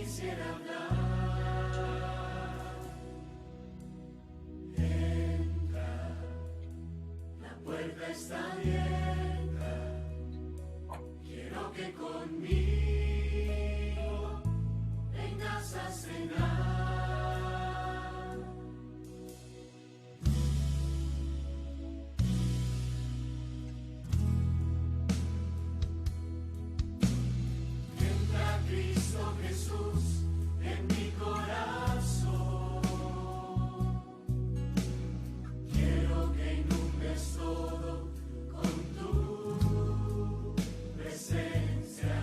quisiera hablar. Entra, la puerta está abierta. Quiero que conmigo vengas a cenar. Entra Cristo Jesús en mi corazón. Quiero que inundes todo con tu presencia.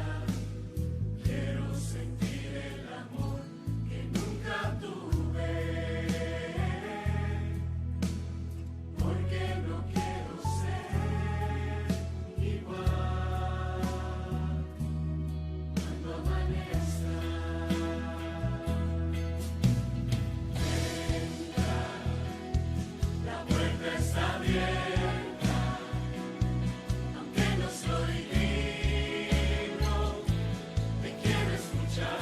Quiero sentir el amor que nunca tuve, porque no quiero ser igual cuando amanezca. Entra, la puerta está abierta, aunque no soy digno, te quiero escuchar.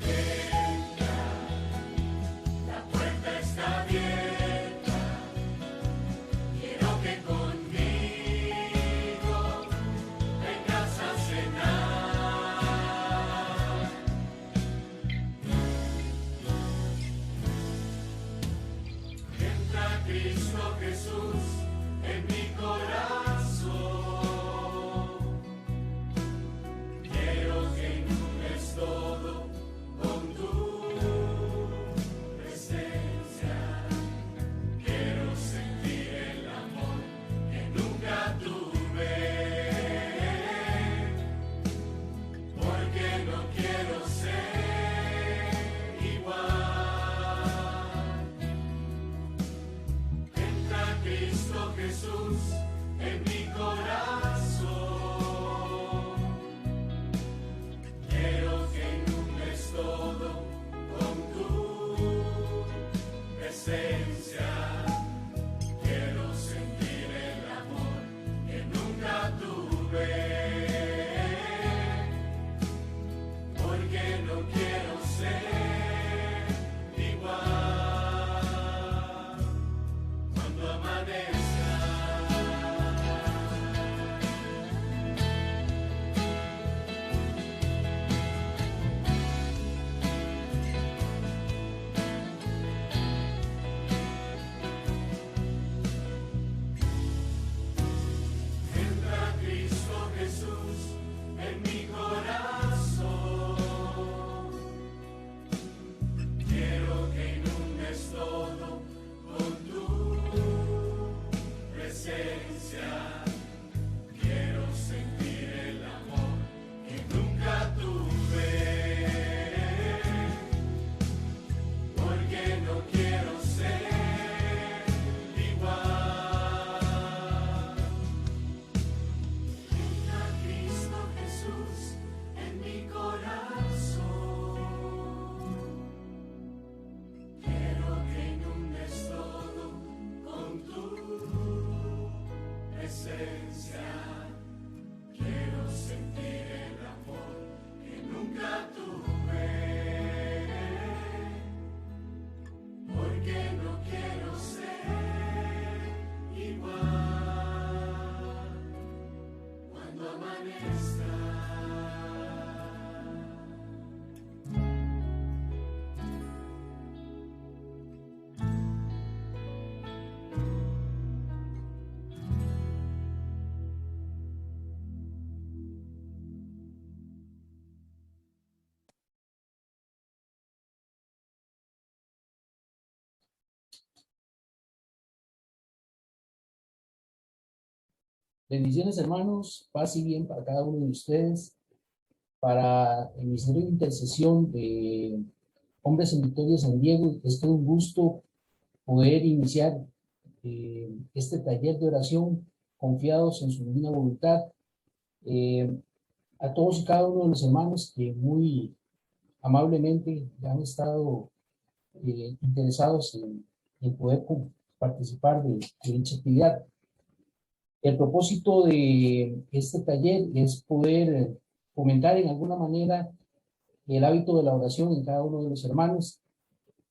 Entra, la puerta está abierta. Quiero que conmigo vengas a cenar. Entra Cristo Jesús en mi corazón. Quiero que inundes todo con tu presencia. Quiero sentir el amor que nunca tuve, porque no quiero ser igual. Entra Cristo Jesús en mi corazón. Quiero que inundes todo con tu presencia. Quiero sentir el amor que nunca tuve, porque no quiero ser igual cuando amanezca. Entra Cristo Jesús en mi corazón. Quiero que inundes todo con tu presencia. Quiero sentir el amor que nunca tuve, porque no quiero ser igual. Entra Cristo Jesús en mi corazón. Quiero que inundes todo con tu presencia. Quiero sentir el amor que nunca tuve, porque no quiero ser igual cuando amanezca. Bendiciones, hermanos, paz y bien para cada uno de ustedes. Para el Ministerio de Intercesión de Hombres en Victoria San Diego, es todo un gusto poder iniciar este taller de oración confiados en su divina voluntad. A todos y cada uno de los hermanos que muy amablemente han estado interesados en poder participar de dicha actividad. El propósito de este taller es poder fomentar en alguna manera el hábito de la oración en cada uno de los hermanos,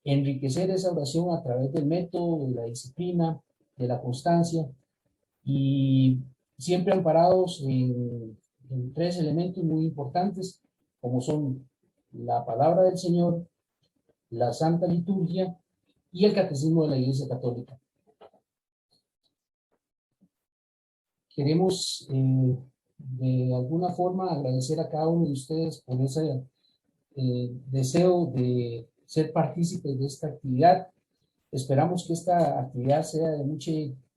enriquecer esa oración a través del método, de la disciplina, de la constancia, y siempre amparados en tres elementos muy importantes, como son la palabra del Señor, la Santa Liturgia y el Catecismo de la Iglesia Católica. Queremos de alguna forma agradecer a cada uno de ustedes por ese deseo de ser partícipes de esta actividad. Esperamos que esta actividad sea de mucha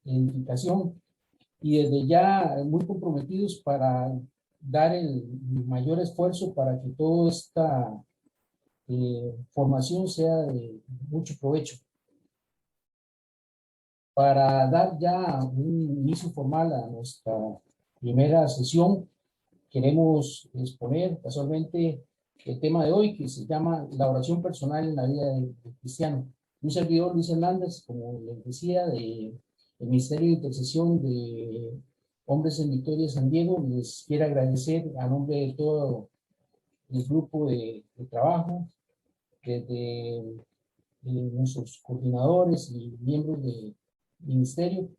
edificación y desde ya muy comprometidos para dar el mayor esfuerzo para que toda esta formación sea de mucho provecho. Para dar ya un inicio formal a nuestra primera sesión, queremos exponer casualmente el tema de hoy, que se llama la oración personal en la vida del cristiano. Un servidor, Luis Hernández, como les decía, del Ministerio de Intercesión de Hombres en Victoria San Diego, les quiero agradecer a nombre de todo el grupo de trabajo, desde nuestros coordinadores y miembros del ministerio,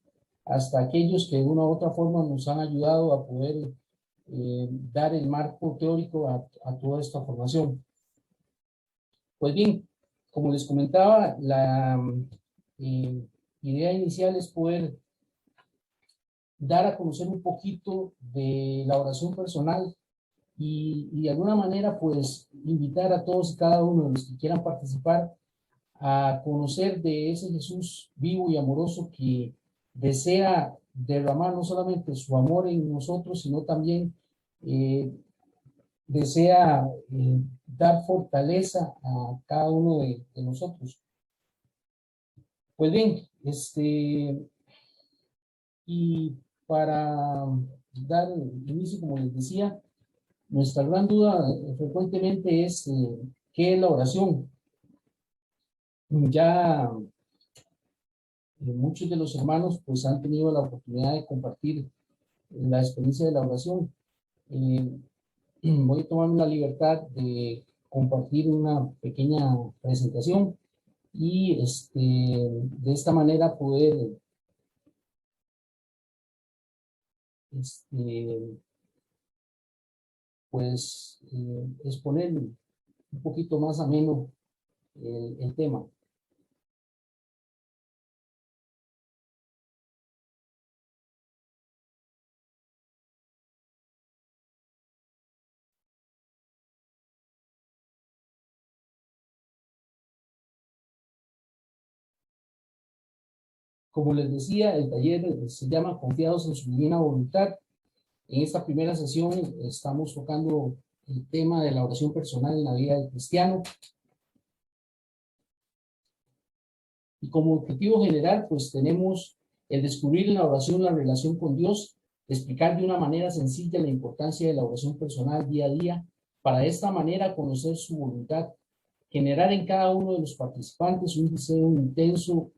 hasta aquellos que de una u otra forma nos han ayudado a poder dar el marco teórico a toda esta formación. Pues bien, como les comentaba, la idea inicial es poder dar a conocer un poquito de la oración personal y de alguna manera pues invitar a todos y cada uno de los que quieran participar a conocer de ese Jesús vivo y amoroso que desea derramar no solamente su amor en nosotros, sino también desea dar fortaleza a cada uno de nosotros. Pues bien, y para dar inicio, como les decía, nuestra gran duda frecuentemente es ¿qué es la oración? Ya muchos de los hermanos pues han tenido la oportunidad de compartir la experiencia de la oración. Voy a tomarme la libertad de compartir una pequeña presentación y de esta manera poder pues exponer un poquito más ameno el tema. Como les decía, el taller se llama Confiados en su divina voluntad. En esta primera sesión estamos tocando el tema de la oración personal en la vida del cristiano. Y como objetivo general, pues tenemos el descubrir en la oración la relación con Dios, explicar de una manera sencilla la importancia de la oración personal día a día, para de esta manera conocer su voluntad, generar en cada uno de los participantes un deseo intenso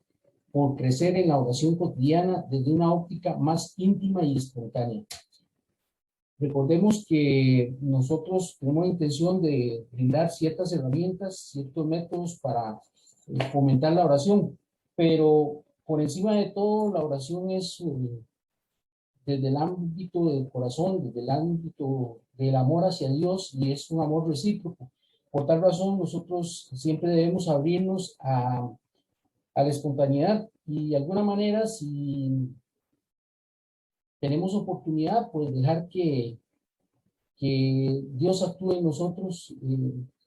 por crecer en la oración cotidiana desde una óptica más íntima y espontánea. Recordemos que nosotros tenemos la intención de brindar ciertas herramientas, ciertos métodos para fomentar la oración, pero por encima de todo la oración es desde el ámbito del corazón, desde el ámbito del amor hacia Dios, y es un amor recíproco. Por tal razón nosotros siempre debemos abrirnos a la espontaneidad y de alguna manera si tenemos oportunidad pues dejar que Dios actúe en nosotros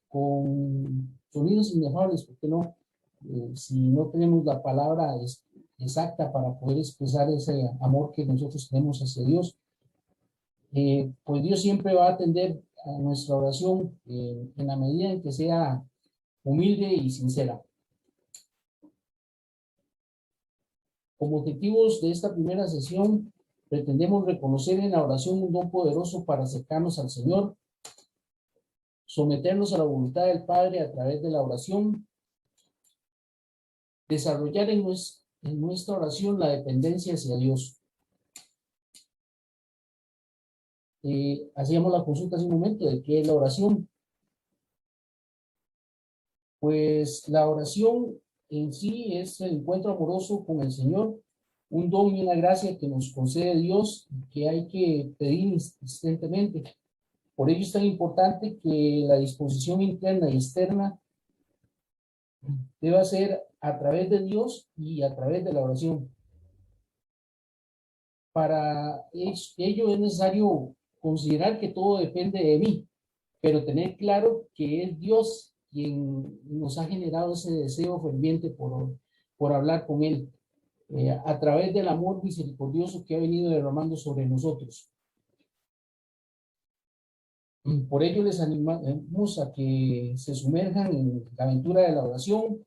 con sonidos inefables, porque no, si no tenemos la palabra exacta para poder expresar ese amor que nosotros tenemos hacia Dios, pues Dios siempre va a atender a nuestra oración en la medida en que sea humilde y sincera. Como objetivos de esta primera sesión, pretendemos reconocer en la oración un don poderoso para acercarnos al Señor, someternos a la voluntad del Padre a través de la oración, desarrollar en nuestra oración la dependencia hacia Dios. hacíamos la consulta hace un momento de qué es la oración. Pues la oración en sí es el encuentro amoroso con el Señor, un don y una gracia que nos concede Dios, que hay que pedir insistentemente. Por ello es tan importante que la disposición interna y externa deba ser a través de Dios y a través de la oración. Para ello es necesario considerar que todo depende de mí, pero tener claro que es Dios quien nos ha generado ese deseo ferviente por hablar con Él, a través del amor misericordioso que ha venido derramando sobre nosotros. Por ello les animamos a que se sumerjan en la aventura de la oración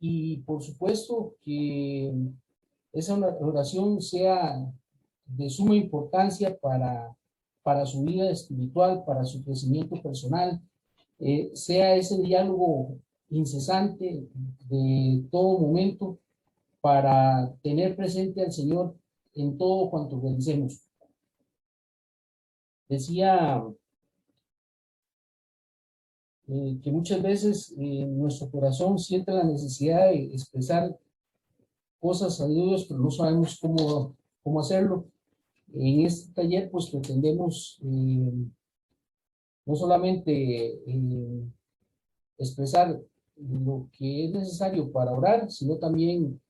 y por supuesto que esa oración sea de suma importancia para su vida espiritual, para su crecimiento personal, sea ese diálogo incesante de todo momento para tener presente al Señor en todo cuanto realicemos. Decía que muchas veces nuestro corazón siente la necesidad de expresar cosas a Dios, pero no sabemos cómo hacerlo. En este taller, pues pretendemos no solamente expresar lo que es necesario para orar, sino también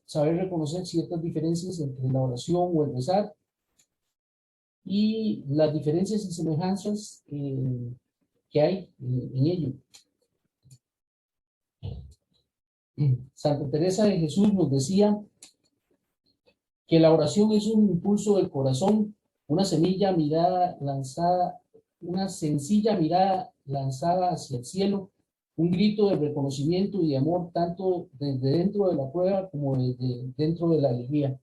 saber reconocer ciertas diferencias entre la oración o el rezar y las diferencias y semejanzas que hay en ello. Santa Teresa de Jesús nos decía que la oración es un impulso del corazón, una una sencilla mirada lanzada hacia el cielo, un grito de reconocimiento y de amor tanto desde dentro de la prueba como desde dentro de la alegría.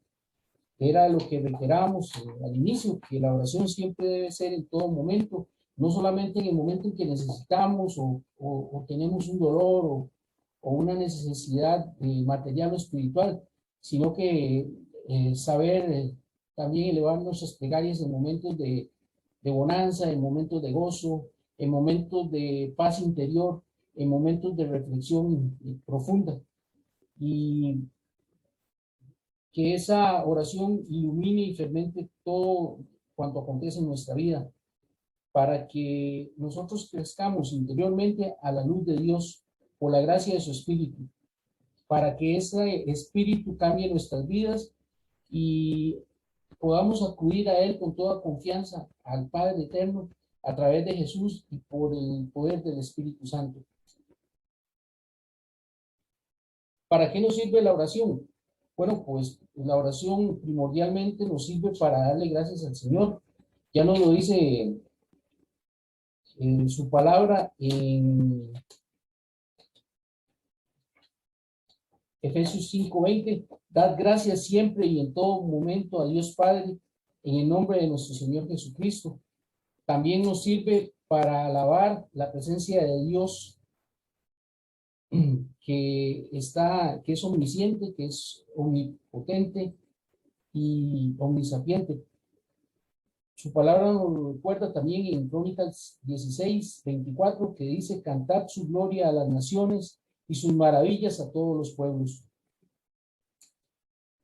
Era lo que reiterábamos al inicio, que la oración siempre debe ser en todo momento, no solamente en el momento en que necesitamos o tenemos un dolor o una necesidad material o espiritual, sino que saber también elevar nuestras plegarias en momentos de bonanza, en momentos de gozo, en momentos de paz interior, en momentos de reflexión profunda. Y que esa oración ilumine y fermente todo cuanto acontece en nuestra vida, para que nosotros crezcamos interiormente a la luz de Dios por la gracia de su Espíritu, para que ese Espíritu cambie nuestras vidas y podamos acudir a Él con toda confianza, al Padre Eterno, a través de Jesús y por el poder del Espíritu Santo. ¿Para qué nos sirve la oración? Bueno, pues la oración primordialmente nos sirve para darle gracias al Señor. Ya nos lo dice en su palabra en Efesios 5:20. Dad gracias siempre y en todo momento a Dios Padre en el nombre de nuestro Señor Jesucristo. También nos sirve para alabar la presencia de Dios que es omnisciente, que es omnipotente y omnisapiente. Su palabra nos recuerda también en Crónicas 16:24, que dice: cantad su gloria a las naciones y sus maravillas a todos los pueblos.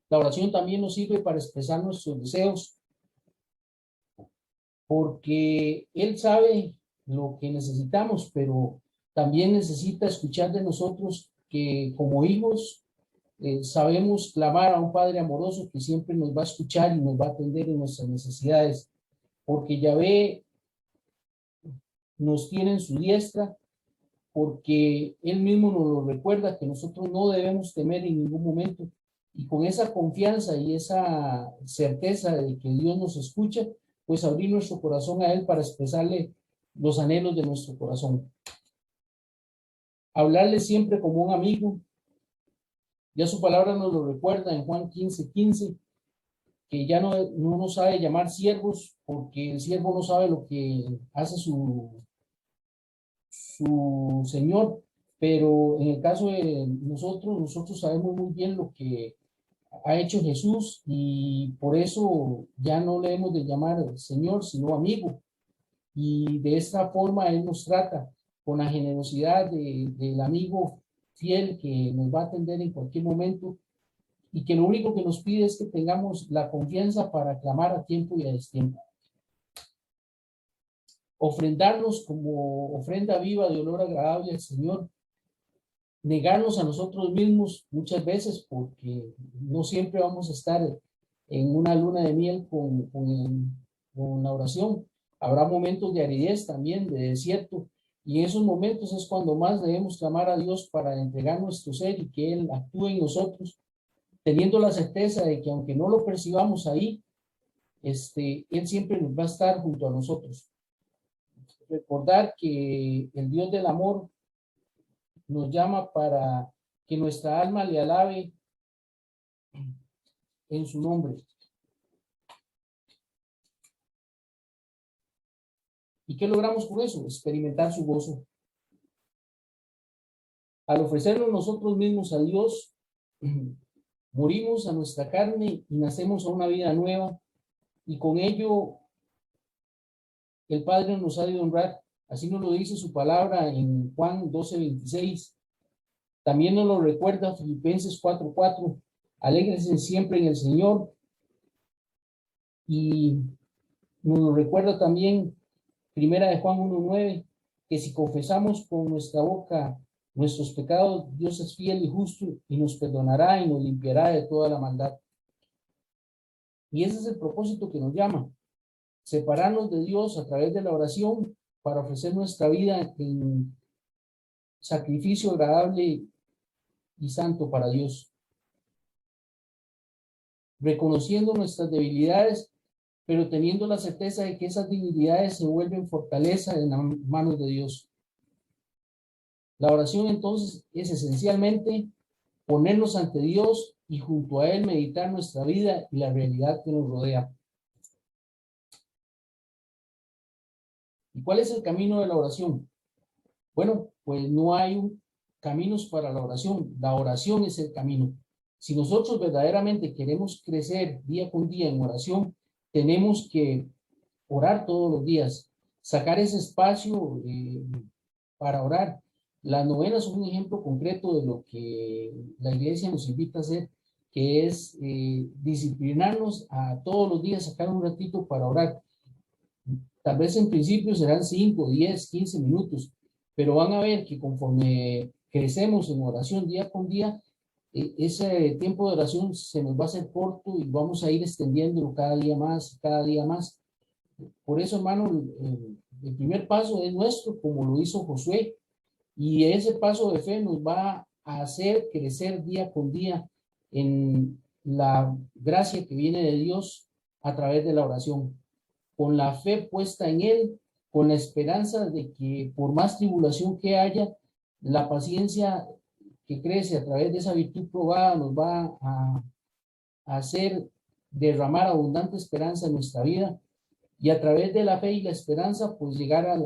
La oración también nos sirve para expresar nuestros deseos, porque Él sabe lo que necesitamos, pero también necesita escuchar de nosotros que como hijos sabemos clamar a un Padre amoroso que siempre nos va a escuchar y nos va a atender en nuestras necesidades, porque Yahvé nos tiene en su diestra, porque Él mismo nos lo recuerda que nosotros no debemos temer en ningún momento. Y con esa confianza y esa certeza de que Dios nos escucha, pues abrir nuestro corazón a Él para expresarle los anhelos de nuestro corazón. Hablarle siempre como un amigo. Ya su palabra nos lo recuerda en Juan 15:15, que ya no nos sabe llamar siervos, porque el siervo no sabe lo que hace su Señor, pero en el caso de nosotros sabemos muy bien ha hecho Jesús, y por eso ya no le hemos de llamar Señor, sino amigo. Y de esta forma Él nos trata con la generosidad del amigo fiel que nos va a atender en cualquier momento, y que lo único que nos pide es que tengamos la confianza para clamar a tiempo y a destiempo. Ofrendarnos como ofrenda viva de olor agradable al Señor, negarnos a nosotros mismos muchas veces, porque no siempre vamos a estar en una luna de miel con la oración. Habrá momentos de aridez también, de desierto, y en esos momentos es cuando más debemos clamar a Dios para entregar nuestro ser y que Él actúe en nosotros, teniendo la certeza de que aunque no lo percibamos ahí, Él siempre nos va a estar junto a nosotros. Recordar que el Dios del amor nos llama para que nuestra alma le alabe en su nombre. ¿Y qué logramos con eso? Experimentar su gozo. Al ofrecernos nosotros mismos a Dios, morimos a nuestra carne y nacemos a una vida nueva, y con ello el Padre nos ha de honrar. Así nos lo dice su palabra en Juan 12:26. También nos lo recuerda Filipenses 4:4. Alégrense siempre en el Señor. Y nos lo recuerda también Primera de Juan 1:9, que si confesamos con nuestra boca nuestros pecados, Dios es fiel y justo y nos perdonará y nos limpiará de toda la maldad. Y ese es el propósito que nos llama: separarnos de Dios a través de la oración para ofrecer nuestra vida en sacrificio agradable y santo para Dios, reconociendo nuestras debilidades, pero teniendo la certeza de que esas debilidades se vuelven fortaleza en las manos de Dios. La oración entonces es esencialmente ponernos ante Dios y junto a Él meditar nuestra vida y la realidad que nos rodea. ¿Y cuál es el camino de la oración? Bueno, pues no hay caminos para la oración es el camino. Si nosotros verdaderamente queremos crecer día con día en oración, tenemos que orar todos los días, sacar ese espacio para orar. Las novenas son un ejemplo concreto de lo que la iglesia nos invita a hacer, que es disciplinarnos a todos los días, sacar un ratito para orar. Tal vez en principio serán 5, 10, 15 minutos, pero van a ver que conforme crecemos en oración día con día, ese tiempo de oración se nos va a hacer corto y vamos a ir extendiéndolo cada día más, cada día más. Por eso, hermano, el primer paso es nuestro, como lo hizo Josué, y ese paso de fe nos va a hacer crecer día con día en la gracia que viene de Dios a través de la oración, con la fe puesta en Él, con la esperanza de que por más tribulación que haya, la paciencia que crece a través de esa virtud probada nos va a hacer derramar abundante esperanza en nuestra vida, y a través de la fe y la esperanza, pues llegar a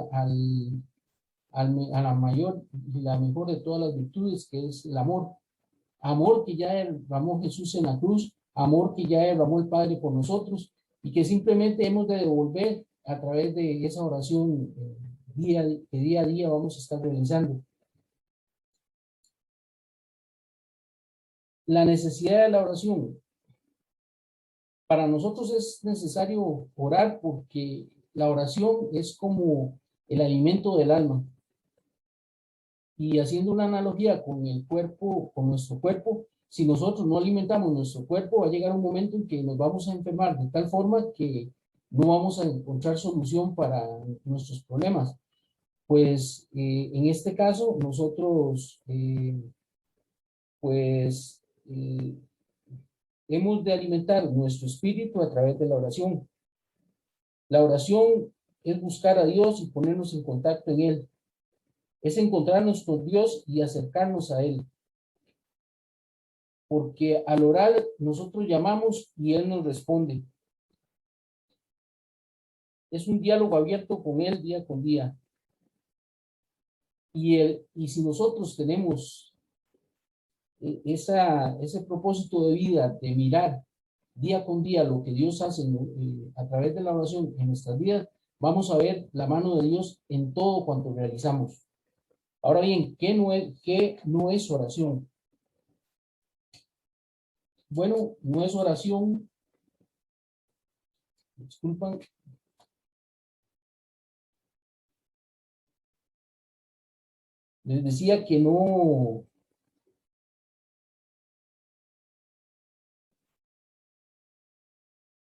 la mayor y la mejor de todas las virtudes, que es el amor. Amor que ya derramó Jesús en la cruz, amor que ya derramó el Padre por nosotros, y que simplemente hemos de devolver a través de esa oración que día a día vamos a estar realizando. La necesidad de la oración. Para nosotros es necesario orar porque la oración es como el alimento del alma. Y haciendo una analogía con el cuerpo, con nuestro cuerpo, si nosotros no alimentamos nuestro cuerpo, va a llegar un momento en que nos vamos a enfermar de tal forma que no vamos a encontrar solución para nuestros problemas. Pues en este caso, nosotros pues hemos de alimentar nuestro espíritu a través de la oración. La oración es buscar a Dios y ponernos en contacto en Él. Es encontrarnos con Dios y acercarnos a Él. Porque al orar nosotros llamamos y Él nos responde. Es un diálogo abierto con Él día con día. Y si nosotros tenemos ese propósito de vida, de mirar día con día lo que Dios hace a través de la oración en nuestras vidas, vamos a ver la mano de Dios en todo cuanto realizamos. Ahora bien, qué no es oración? Bueno, no es oración, disculpan, les decía que no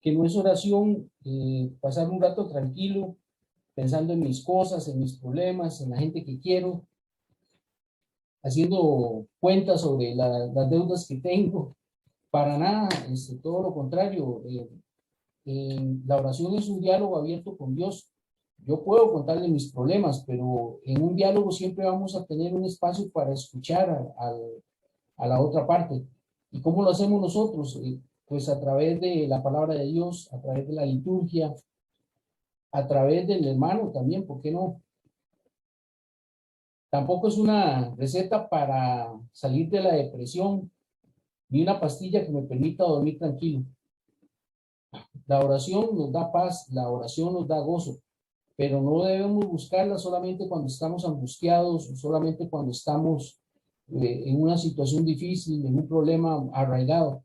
es oración pasar un rato tranquilo, pensando en mis cosas, en mis problemas, en la gente que quiero, haciendo cuentas sobre las deudas que tengo. Para nada, todo lo contrario. La oración es un diálogo abierto con Dios. Yo puedo contarle mis problemas, pero en un diálogo siempre vamos a tener un espacio para escuchar a la otra parte. ¿Y cómo lo hacemos nosotros? Pues a través de la palabra de Dios, a través de la liturgia, a través del hermano también, ¿por qué no? Tampoco es una receta para salir de la depresión, ni una pastilla que me permita dormir tranquilo. La oración nos da paz, la oración nos da gozo, pero no debemos buscarla solamente cuando estamos angustiados, solamente cuando estamos en una situación difícil, en un problema arraigado.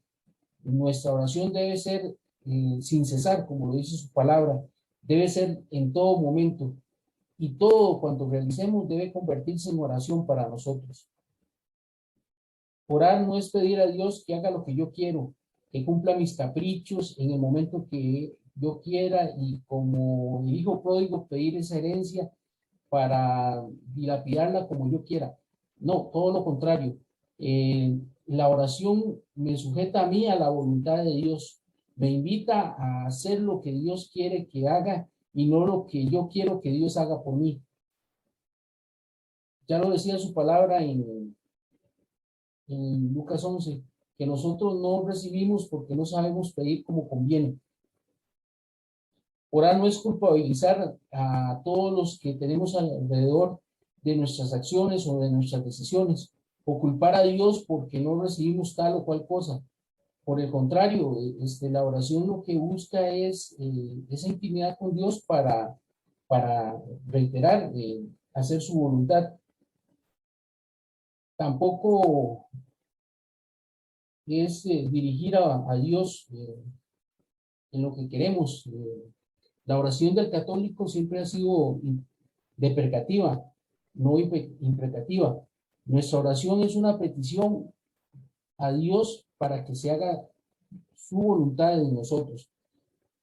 Nuestra oración debe ser sin cesar, como lo dice su palabra, debe ser en todo momento, y todo cuanto realicemos debe convertirse en oración para nosotros. Orar no es pedir a Dios que haga lo que yo quiero, que cumpla mis caprichos en el momento que yo quiera, y como el hijo pródigo pedir esa herencia para dilapidarla como yo quiera. No, todo lo contrario. La oración me sujeta a mí a la voluntad de Dios, me invita a hacer lo que Dios quiere que haga y no lo que yo quiero que Dios haga por mí. Ya lo decía su palabra en Lucas 11, que nosotros no recibimos porque no sabemos pedir como conviene. Orar no es culpabilizar a todos los que tenemos alrededor de nuestras acciones o de nuestras decisiones, o culpar a Dios porque no recibimos tal o cual cosa. Por el contrario, la oración lo que busca es esa intimidad con Dios para reiterar, hacer su voluntad. Tampoco es dirigir a Dios en lo que queremos. La oración del católico siempre ha sido deprecativa, no imprecativa. Nuestra oración es una petición a Dios para que se haga su voluntad en nosotros.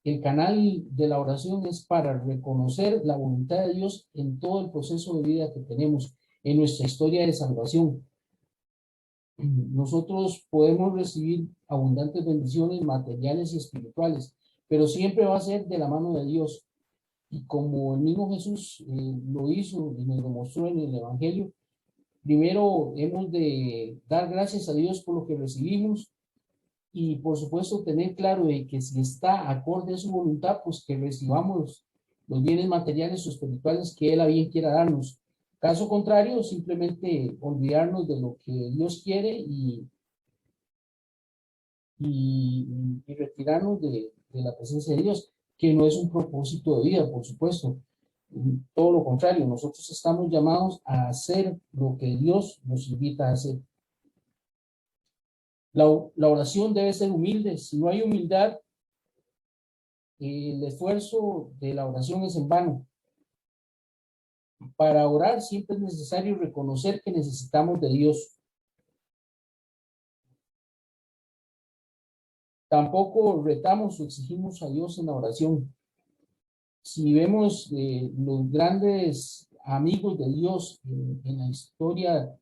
El canal de la oración es para reconocer la voluntad de Dios en todo el proceso de vida que tenemos, en nuestra historia de salvación. Nosotros podemos recibir abundantes bendiciones materiales y espirituales, pero siempre va a ser de la mano de Dios. Y como el mismo Jesús lo hizo y nos lo mostró en el Evangelio, primero hemos de dar gracias a Dios por lo que recibimos, y por supuesto tener claro de que si está acorde a su voluntad, pues que recibamos los bienes materiales o espirituales que Él a bien quiera darnos. Caso contrario, simplemente olvidarnos de lo que Dios quiere y retirarnos de la presencia de Dios, que no es un propósito de vida, por supuesto. Todo lo contrario, nosotros estamos llamados a hacer lo que Dios nos invita a hacer. La oración debe ser humilde. Si no hay humildad, el esfuerzo de la oración es en vano. Para orar siempre es necesario reconocer que necesitamos de Dios. Tampoco retamos o exigimos a Dios en la oración. Si vemos los grandes amigos de Dios en la historia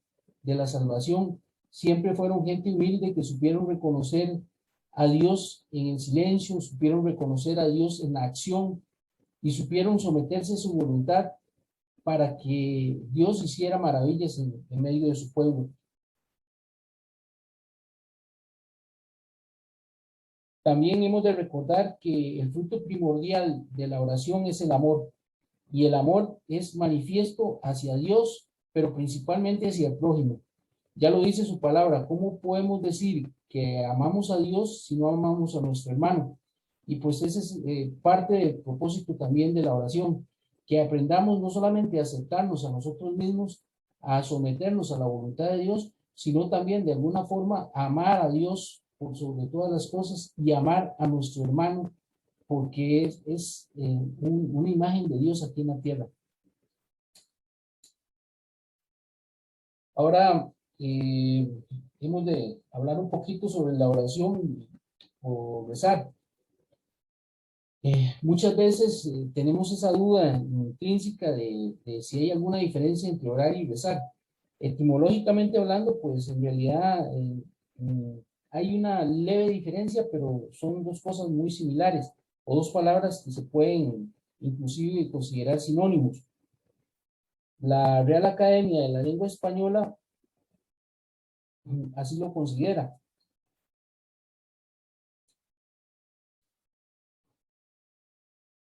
de la salvación, siempre fueron gente humilde que supieron reconocer a Dios en el silencio, supieron reconocer a Dios en la acción y supieron someterse a su voluntad para que Dios hiciera maravillas en medio de su pueblo. También hemos de recordar que el fruto primordial de la oración es el amor, y el amor es manifiesto hacia Dios, pero principalmente hacia el prójimo. Ya lo dice su palabra. ¿Cómo podemos decir que amamos a Dios si no amamos a nuestro hermano? Y pues ese es parte del propósito también de la oración, que aprendamos no solamente a aceptarnos a nosotros mismos, a someternos a la voluntad de Dios, sino también de alguna forma amar a Dios por sobre todas las cosas y amar a nuestro hermano, porque es una imagen de Dios aquí en la tierra. Ahora, hemos de hablar un poquito sobre la oración o rezar. Muchas veces tenemos esa duda intrínseca de si hay alguna diferencia entre orar y rezar. Etimológicamente hablando, pues en realidad mm, hay una leve diferencia, pero son dos cosas muy similares, o dos palabras que se pueden inclusive considerar sinónimos. La Real Academia de la Lengua Española así lo considera.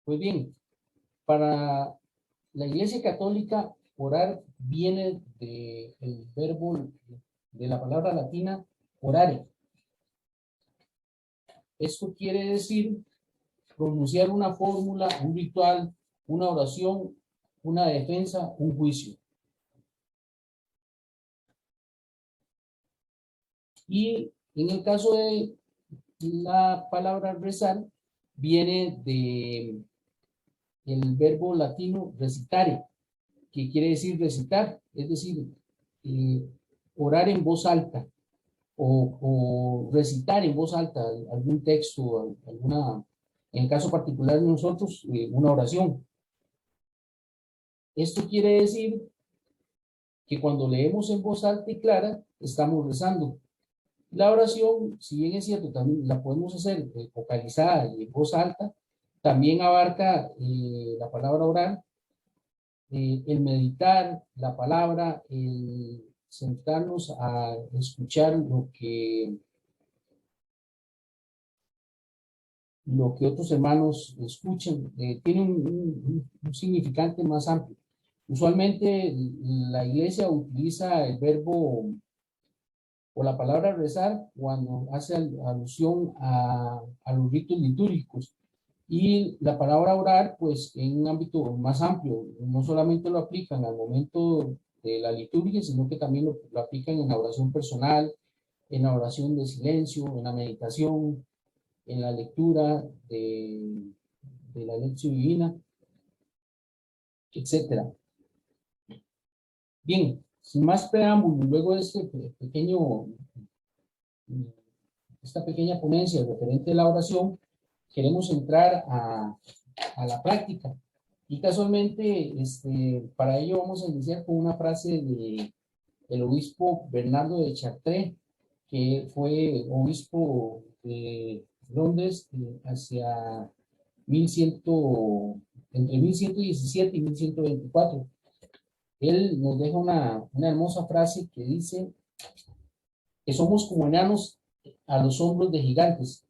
Pues bien, para la Iglesia Católica, orar viene del verbo, de la palabra latina, orare. Esto quiere decir pronunciar una fórmula, un ritual, una oración, una defensa, un juicio. Y en el caso de la palabra rezar, viene de el verbo latino recitare, que quiere decir recitar, es decir, eh, orar en voz alta o recitar en voz alta algún texto, alguna, en el caso particular de nosotros, una oración. Esto quiere decir que cuando leemos en voz alta y clara, estamos rezando. La oración, si bien es cierto, también la podemos hacer vocalizada y en voz alta, también abarca la palabra orar, el meditar la palabra, el sentarnos a escuchar lo que otros hermanos escuchen, tiene un significante más amplio. Usualmente la iglesia utiliza el verbo o la palabra rezar cuando hace alusión a los ritos litúrgicos. Y la palabra orar, pues en un ámbito más amplio, no solamente lo aplican al momento de la liturgia, sino que también lo aplican en la oración personal, en la oración de silencio, en la meditación, en la lectura de la lección divina, etcétera. Bien, sin más preámbulo, luego de esta pequeña ponencia referente a la oración, queremos entrar a la práctica. Y casualmente, para ello vamos a iniciar con una frase del obispo Bernardo de Chartres, que fue obispo de Londres hacia 1100, entre 1117 y 1124. Él nos deja una hermosa frase que dice que somos como enanos a los hombros de gigantes.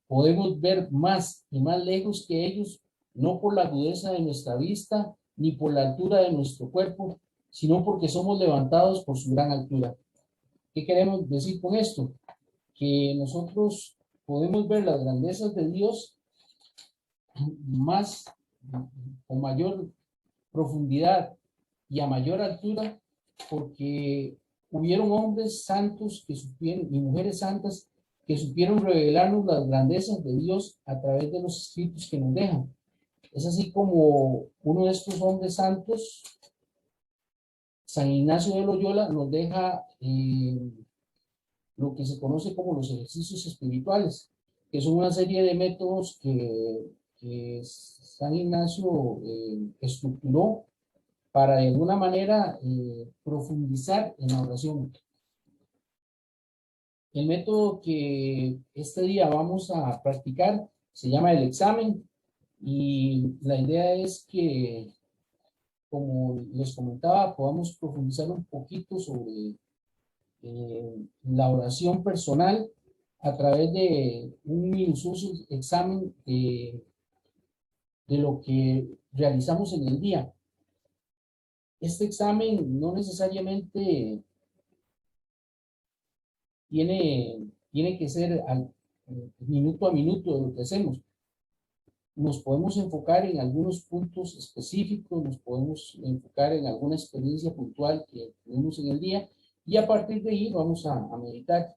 Podemos ver más y más lejos que ellos, no por la agudeza de nuestra vista, ni por la altura de nuestro cuerpo, sino porque somos levantados por su gran altura. ¿Qué queremos decir con esto? Que nosotros podemos ver las grandezas de Dios más con mayor profundidad y a mayor altura, porque hubieron hombres santos que supieron, y mujeres santas que supieron revelarnos las grandezas de Dios a través de los escritos que nos dejan. Es así como uno de estos hombres santos, San Ignacio de Loyola, nos deja lo que se conoce como los ejercicios espirituales, que son una serie de métodos que San Ignacio estructuró para de alguna manera profundizar en la oración. El método que este día vamos a practicar se llama el examen y la idea es que, como les comentaba, podamos profundizar un poquito sobre la oración personal a través de un minucioso examen de lo que realizamos en el día. Este examen no necesariamente tiene que ser minuto a minuto de lo que hacemos. Nos podemos enfocar en algunos puntos específicos, nos podemos enfocar en alguna experiencia puntual que tenemos en el día y a partir de ahí vamos a meditar,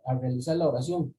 a realizar la oración.